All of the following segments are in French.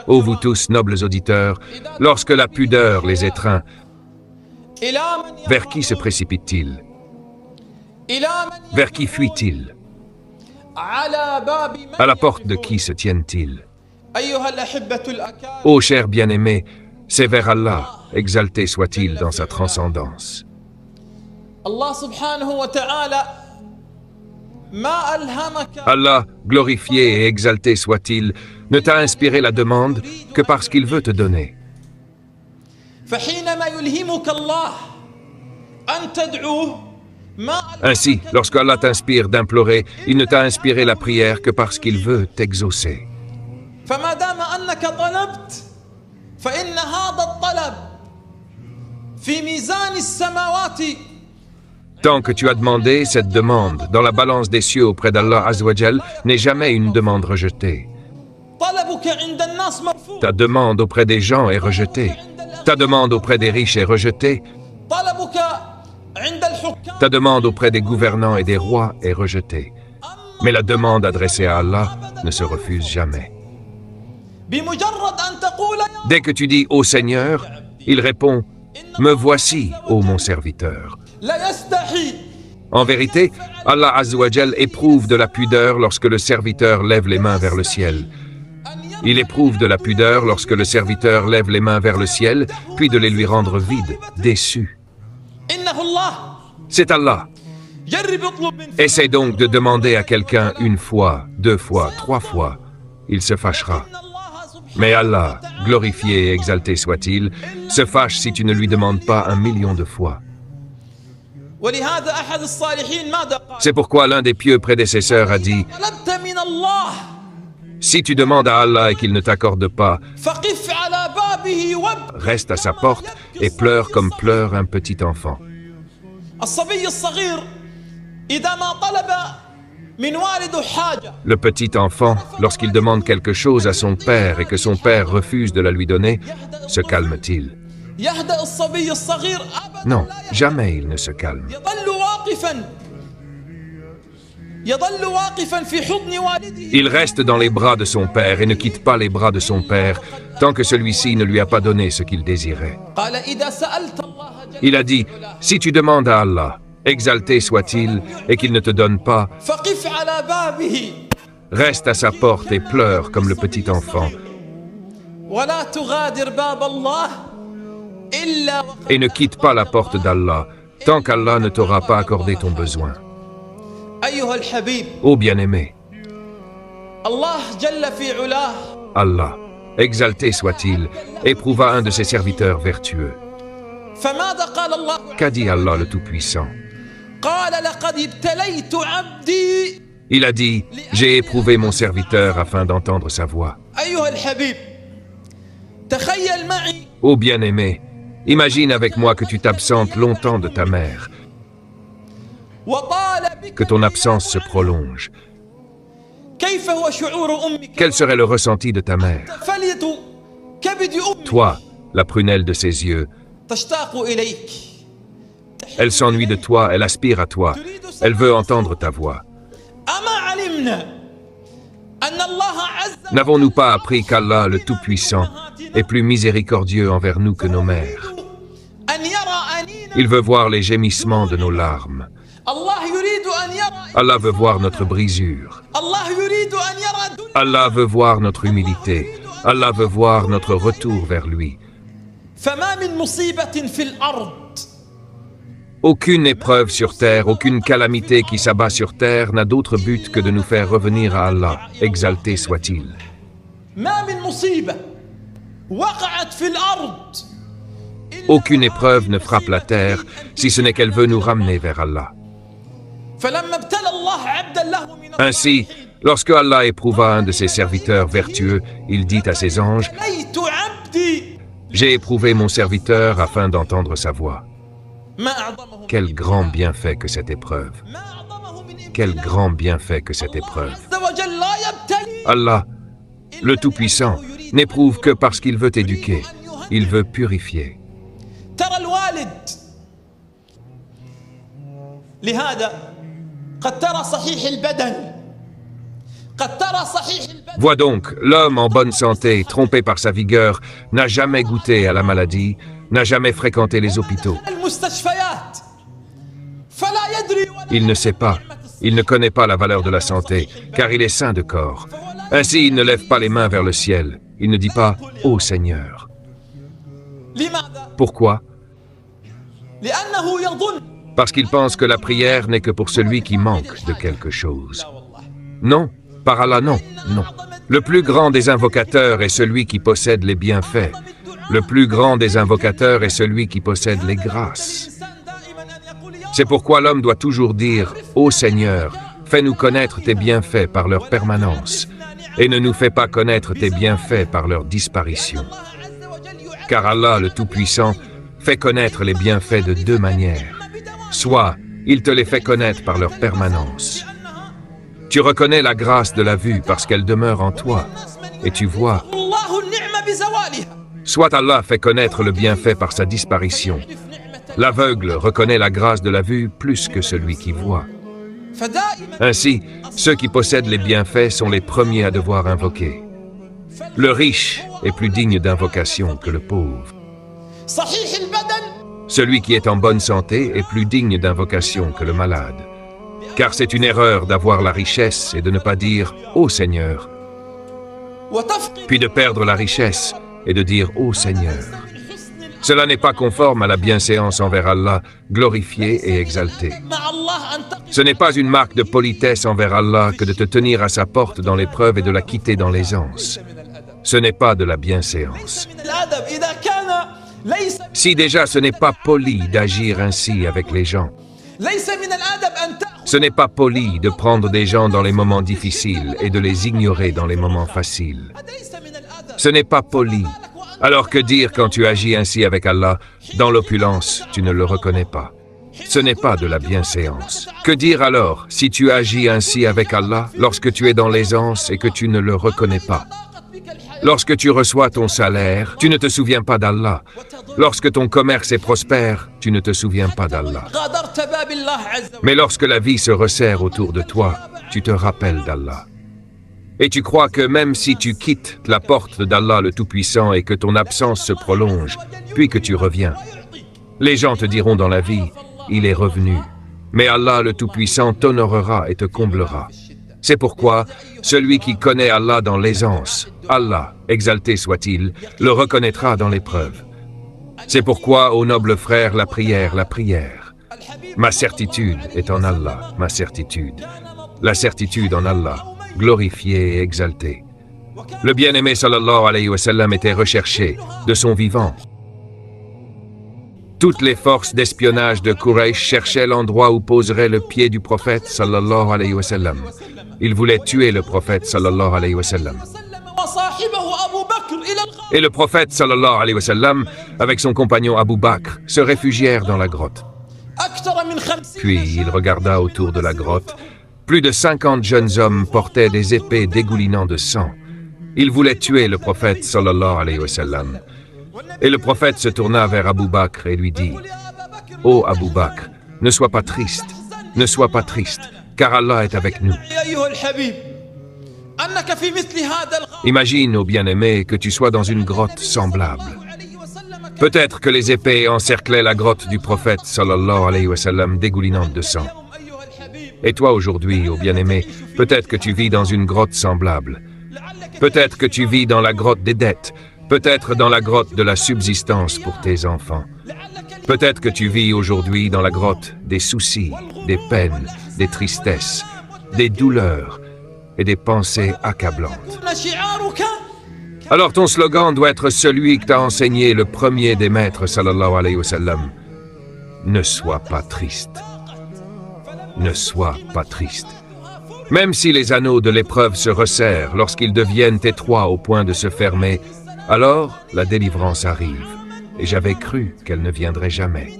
Ô vous tous, nobles auditeurs, lorsque la pudeur les étreint, vers qui se précipite-t-il? Vers qui fuit-il? À la porte de qui se tiennent-ils? Ô chers bien-aimés, c'est vers Allah, exalté soit-il dans sa transcendance. Allah, glorifié et exalté soit-il, ne t'a inspiré la demande que parce qu'il veut te donner. Ainsi, lorsque Allah t'inspire d'implorer, il ne t'a inspiré la prière que parce qu'il veut t'exaucer. Tant que tu as demandé, cette demande, dans la balance des cieux auprès d'Allah Azawajal, n'est jamais une demande rejetée. Ta demande auprès des gens est rejetée. Ta demande auprès des riches est rejetée. Ta demande auprès des gouvernants et des rois est rejetée. Mais la demande adressée à Allah ne se refuse jamais. Dès que tu dis « Ô Seigneur », il répond « Me voici, ô mon serviteur ». En vérité, Allah Azawajal éprouve de la pudeur lorsque le serviteur lève les mains vers le ciel. Il éprouve de la pudeur lorsque le serviteur lève les mains vers le ciel, puis de les lui rendre vides, déçus. C'est Allah. Essaie donc de demander à quelqu'un une fois, deux fois, trois fois. Il se fâchera. Mais Allah, glorifié et exalté soit-il, se fâche si tu ne lui demandes pas 1 million de fois. C'est pourquoi l'un des pieux prédécesseurs a dit « Si tu demandes à Allah et qu'il ne t'accorde pas, reste à sa porte et pleure comme pleure un petit enfant. » Le petit enfant, lorsqu'il demande quelque chose à son père et que son père refuse de la lui donner, se calme-t-il? Non, jamais il ne se calme. Il reste dans les bras de son père et ne quitte pas les bras de son père tant que celui-ci ne lui a pas donné ce qu'il désirait. Il a dit, si tu demandes à Allah, exalté soit-il, et qu'il ne te donne pas, reste à sa porte et pleure comme le petit enfant. Et ne quitte pas la porte d'Allah, tant qu'Allah ne t'aura pas accordé ton besoin. Ô bien-aimé, Allah, exalté soit-il, éprouva un de ses serviteurs vertueux. Qu'a dit Allah le Tout-Puissant? Il a dit, j'ai éprouvé mon serviteur afin d'entendre sa voix. Ô bien-aimé, imagine avec moi que tu t'absentes longtemps de ta mère, que ton absence se prolonge. Quel serait le ressenti de ta mère? Toi, la prunelle de ses yeux, elle s'ennuie de toi, elle aspire à toi, elle veut entendre ta voix. N'avons-nous pas appris qu'Allah, le Tout-Puissant, est plus miséricordieux envers nous que nos mères? Il veut voir les gémissements de nos larmes. Allah veut voir notre brisure. Allah veut voir notre humilité. Allah veut voir notre retour vers lui. Aucune épreuve sur terre, aucune calamité qui s'abat sur terre n'a d'autre but que de nous faire revenir à Allah, exalté soit-il. Aucune épreuve ne frappe la terre, si ce n'est qu'elle veut nous ramener vers Allah. Ainsi, lorsque Allah éprouva un de ses serviteurs vertueux, il dit à ses anges, « J'ai éprouvé mon serviteur afin d'entendre sa voix. » Quel grand bienfait que cette épreuve! Quel grand bienfait que cette épreuve! Allah, le Tout-Puissant, n'éprouve que parce qu'il veut éduquer, il veut purifier. Vois donc, l'homme en bonne santé, trompé par sa vigueur, n'a jamais goûté à la maladie, n'a jamais fréquenté les hôpitaux. Il ne sait pas, il ne connaît pas la valeur de la santé, car il est sain de corps. Ainsi, il ne lève pas les mains vers le ciel. Il ne dit pas « Ô Seigneur ». Pourquoi? Parce qu'il pense que la prière n'est que pour celui qui manque de quelque chose. Non, par Allah, non, non. Le plus grand des invocateurs est celui qui possède les bienfaits. Le plus grand des invocateurs est celui qui possède les grâces. C'est pourquoi l'homme doit toujours dire « Ô Seigneur, fais-nous connaître tes bienfaits par leur permanence, et ne nous fais pas connaître tes bienfaits par leur disparition. » Car Allah, le Tout-Puissant, fait connaître les bienfaits de deux manières. Soit, il te les fait connaître par leur permanence. Tu reconnais la grâce de la vue parce qu'elle demeure en toi, et tu vois. Soit Allah fait connaître le bienfait par sa disparition. L'aveugle reconnaît la grâce de la vue plus que celui qui voit. Ainsi, ceux qui possèdent les bienfaits sont les premiers à devoir invoquer. Le riche est plus digne d'invocation que le pauvre. Celui qui est en bonne santé est plus digne d'invocation que le malade. Car c'est une erreur d'avoir la richesse et de ne pas dire « Ô Seigneur », puis de perdre la richesse et de dire « Ô Seigneur ». Cela n'est pas conforme à la bienséance envers Allah, glorifié et exalté. Ce n'est pas une marque de politesse envers Allah que de te tenir à sa porte dans l'épreuve et de la quitter dans l'aisance. Ce n'est pas de la bienséance. Si déjà ce n'est pas poli d'agir ainsi avec les gens, ce n'est pas poli de prendre des gens dans les moments difficiles et de les ignorer dans les moments faciles. Ce n'est pas poli. Alors que dire quand tu agis ainsi avec Allah, dans l'opulence, tu ne le reconnais pas. Ce n'est pas de la bienséance. Que dire alors si tu agis ainsi avec Allah lorsque tu es dans l'aisance et que tu ne le reconnais pas? Lorsque tu reçois ton salaire, tu ne te souviens pas d'Allah. Lorsque ton commerce est prospère, tu ne te souviens pas d'Allah. Mais lorsque la vie se resserre autour de toi, tu te rappelles d'Allah. Et tu crois que même si tu quittes la porte d'Allah le Tout-Puissant et que ton absence se prolonge, puis que tu reviens, les gens te diront dans la vie, il est revenu. Mais Allah le Tout-Puissant t'honorera et te comblera. C'est pourquoi, celui qui connaît Allah dans l'aisance, Allah, exalté soit-il, le reconnaîtra dans l'épreuve. C'est pourquoi, ô noble frère, la prière. Ma certitude est en Allah, ma certitude. La certitude en Allah, glorifié et exalté. Le bien-aimé sallallahu alayhi wa sallam était recherché de son vivant. Toutes les forces d'espionnage de Quraysh cherchaient l'endroit où poserait le pied du prophète sallallahu alayhi wa sallam. Ils voulaient tuer le prophète sallallahu alayhi wa sallam. Et le prophète sallallahu alayhi wa sallam, avec son compagnon Abu Bakr, se réfugièrent dans la grotte. Puis il regarda autour de la grotte. Plus de 50 jeunes hommes portaient des épées dégoulinant de sang. Ils voulaient tuer le prophète sallallahu alayhi wa sallam. Et le prophète se tourna vers Abu Bakr et lui dit « Ô Abu Bakr, ne sois pas triste, car Allah est avec nous. Imagine, ô bien-aimé, que tu sois dans une grotte semblable. Peut-être que les épées encerclaient la grotte du prophète sallallahu alayhi wa sallam dégoulinante de sang. Et toi aujourd'hui, ô bien-aimé, peut-être que tu vis dans une grotte semblable. Peut-être que tu vis dans la grotte des dettes, peut-être dans la grotte de la subsistance pour tes enfants. Peut-être que tu vis aujourd'hui dans la grotte des soucis, des peines, des tristesses, des douleurs et des pensées accablantes. Alors ton slogan doit être celui que t'a enseigné le premier des maîtres sallallahu alayhi wa sallam. Ne sois pas triste. Ne sois pas triste. Même si les anneaux de l'épreuve se resserrent lorsqu'ils deviennent étroits au point de se fermer, alors la délivrance arrive. Et j'avais cru qu'elle ne viendrait jamais.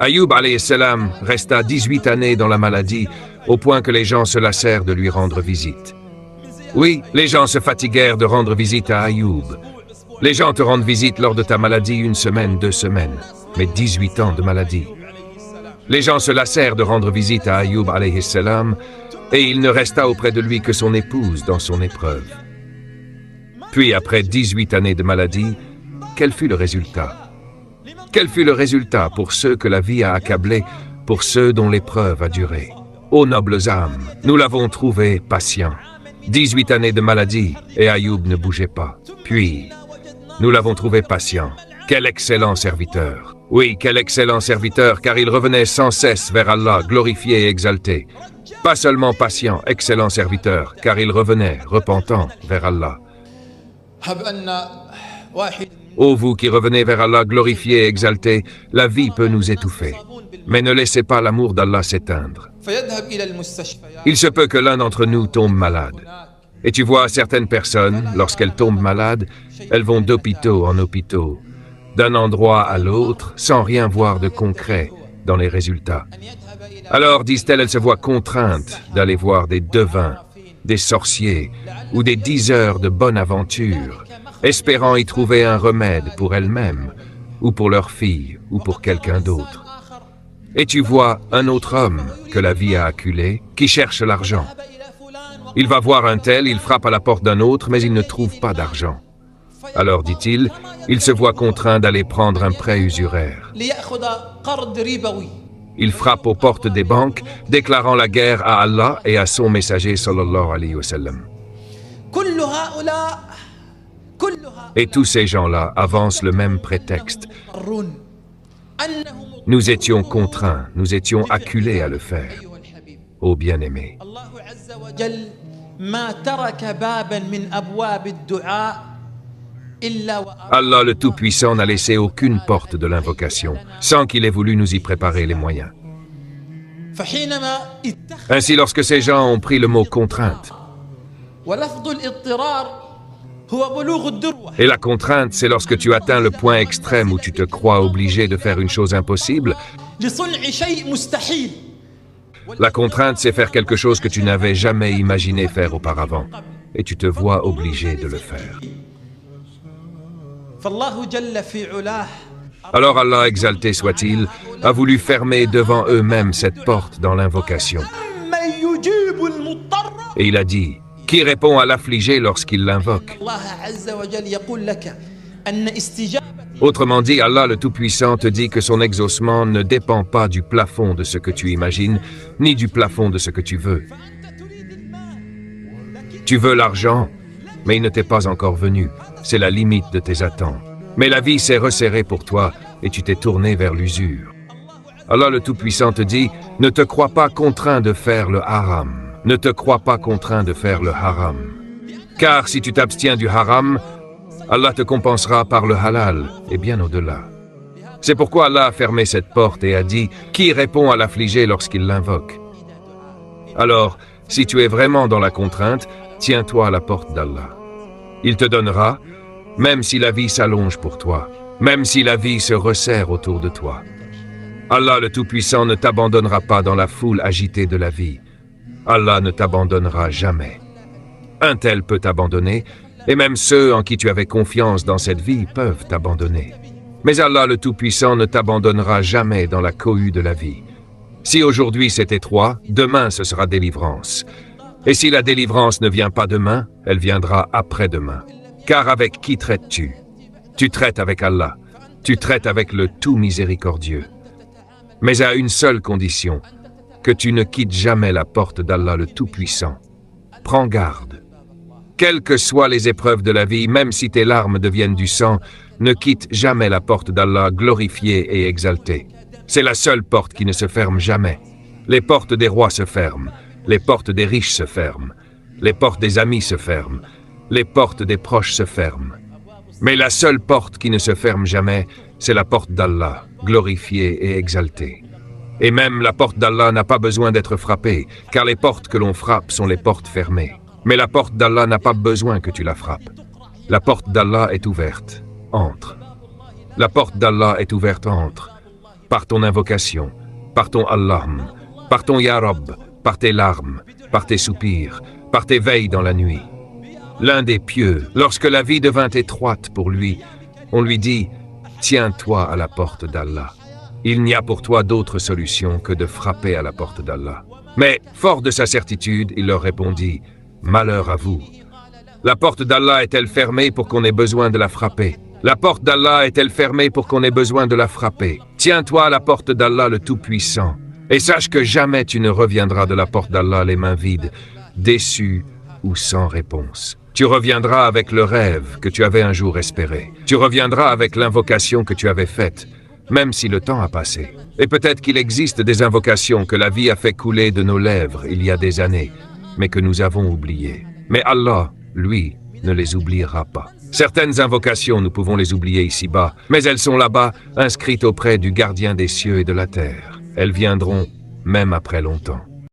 Ayyub alayhi salam resta 18 années dans la maladie, au point que les gens se lassèrent de lui rendre visite. Oui, les gens se fatiguèrent de rendre visite à Ayyub. Les gens te rendent visite lors de ta maladie 1 semaine, 2 semaines, mais 18 ans de maladie. Les gens se lassèrent de rendre visite à Ayoub alayhi salam, et il ne resta auprès de lui que son épouse dans son épreuve. Puis, après 18 années de maladie, quel fut le résultat? Quel fut le résultat pour ceux que la vie a accablés, pour ceux dont l'épreuve a duré? Ô nobles âmes, nous l'avons trouvé patient. 18 années de maladie, et Ayoub ne bougeait pas. Puis, nous l'avons trouvé patient. Quel excellent serviteur! Oui, quel excellent serviteur, car il revenait sans cesse vers Allah, glorifié et exalté. Pas seulement patient, excellent serviteur, car il revenait, repentant, vers Allah. Ô vous qui revenez vers Allah, glorifié et exalté, la vie peut nous étouffer. Mais ne laissez pas l'amour d'Allah s'éteindre. Il se peut que l'un d'entre nous tombe malade. Et tu vois certaines personnes, lorsqu'elles tombent malades, elles vont d'hôpitaux en hôpitaux, d'un endroit à l'autre, sans rien voir de concret dans les résultats. Alors, disent-elles, elles se voient contraintes d'aller voir des devins, des sorciers ou des diseurs de bonne aventure, espérant y trouver un remède pour elles-mêmes, ou pour leur fille, ou pour quelqu'un d'autre. Et tu vois un autre homme que la vie a acculé, qui cherche l'argent. Il va voir un tel, il frappe à la porte d'un autre, mais il ne trouve pas d'argent. Alors, dit-il, il se voit contraint d'aller prendre un prêt usuraire. Il frappe aux portes des banques, déclarant la guerre à Allah et à son messager sallallahu alayhi wa sallam. Et tous ces gens-là avancent le même prétexte. Nous étions contraints, nous étions acculés à le faire. Ô bien-aimé. Allah le Tout-Puissant n'a laissé aucune porte de l'invocation, sans qu'il ait voulu nous y préparer les moyens. Ainsi, lorsque ces gens ont pris le mot contrainte, et la contrainte, c'est lorsque tu atteins le point extrême où tu te crois obligé de faire une chose impossible. La contrainte, c'est faire quelque chose que tu n'avais jamais imaginé faire auparavant, et tu te vois obligé de le faire. Alors Allah, exalté soit-il, a voulu fermer devant eux-mêmes cette porte dans l'invocation. Et il a dit, qui répond à l'affligé lorsqu'il l'invoque? Autrement dit, Allah le Tout-Puissant te dit que son exaucement ne dépend pas du plafond de ce que tu imagines, ni du plafond de ce que tu veux. Tu veux l'argent, mais il ne t'est pas encore venu. C'est la limite de tes attentes. Mais la vie s'est resserrée pour toi et tu t'es tourné vers l'usure. Allah le Tout-Puissant te dit, ne te crois pas contraint de faire le haram. Ne te crois pas contraint de faire le haram. Car si tu t'abstiens du haram, Allah te compensera par le halal et bien au-delà. C'est pourquoi Allah a fermé cette porte et a dit, qui répond à l'affligé lorsqu'il l'invoque? Alors, si tu es vraiment dans la contrainte, tiens-toi à la porte d'Allah. Il te donnera, même si la vie s'allonge pour toi, même si la vie se resserre autour de toi. Allah le Tout-Puissant ne t'abandonnera pas dans la foule agitée de la vie. Allah ne t'abandonnera jamais. Un tel peut t'abandonner, et même ceux en qui tu avais confiance dans cette vie peuvent t'abandonner. Mais Allah le Tout-Puissant ne t'abandonnera jamais dans la cohue de la vie. Si aujourd'hui c'est étroit, demain ce sera délivrance. Et si la délivrance ne vient pas demain, elle viendra après-demain. Car avec qui traites-tu? Tu traites avec Allah. Tu traites avec le Tout Miséricordieux. Mais à une seule condition, que tu ne quittes jamais la porte d'Allah le Tout-Puissant. Prends garde. Quelles que soient les épreuves de la vie, même si tes larmes deviennent du sang, ne quitte jamais la porte d'Allah glorifiée et exaltée. C'est la seule porte qui ne se ferme jamais. Les portes des rois se ferment, les portes des riches se ferment, les portes des amis se ferment, les portes des proches se ferment. Mais la seule porte qui ne se ferme jamais, c'est la porte d'Allah, glorifiée et exaltée. Et même la porte d'Allah n'a pas besoin d'être frappée, car les portes que l'on frappe sont les portes fermées. Mais la porte d'Allah n'a pas besoin que tu la frappes. La porte d'Allah est ouverte. Entre. La porte d'Allah est ouverte, entre. Par ton invocation, par ton Allah, par ton Ya Rabb, par tes larmes, par tes soupirs, par tes veilles dans la nuit. L'un des pieux, lorsque la vie devint étroite pour lui, on lui dit « Tiens-toi à la porte d'Allah ». Il n'y a pour toi d'autre solution que de frapper à la porte d'Allah. Mais, fort de sa certitude, il leur répondit, « Malheur à vous. La porte d'Allah est-elle fermée pour qu'on ait besoin de la frapper? La porte d'Allah est-elle fermée pour qu'on ait besoin de la frapper? Tiens-toi à la porte d'Allah le Tout-Puissant, et sache que jamais tu ne reviendras de la porte d'Allah les mains vides, déçu ou sans réponse. Tu reviendras avec le rêve que tu avais un jour espéré. Tu reviendras avec l'invocation que tu avais faite, même si le temps a passé. Et peut-être qu'il existe des invocations que la vie a fait couler de nos lèvres il y a des années, mais que nous avons oubliées. Mais Allah, lui, ne les oubliera pas. Certaines invocations, nous pouvons les oublier ici-bas, mais elles sont là-bas, inscrites auprès du gardien des cieux et de la terre. Elles viendront, même après longtemps.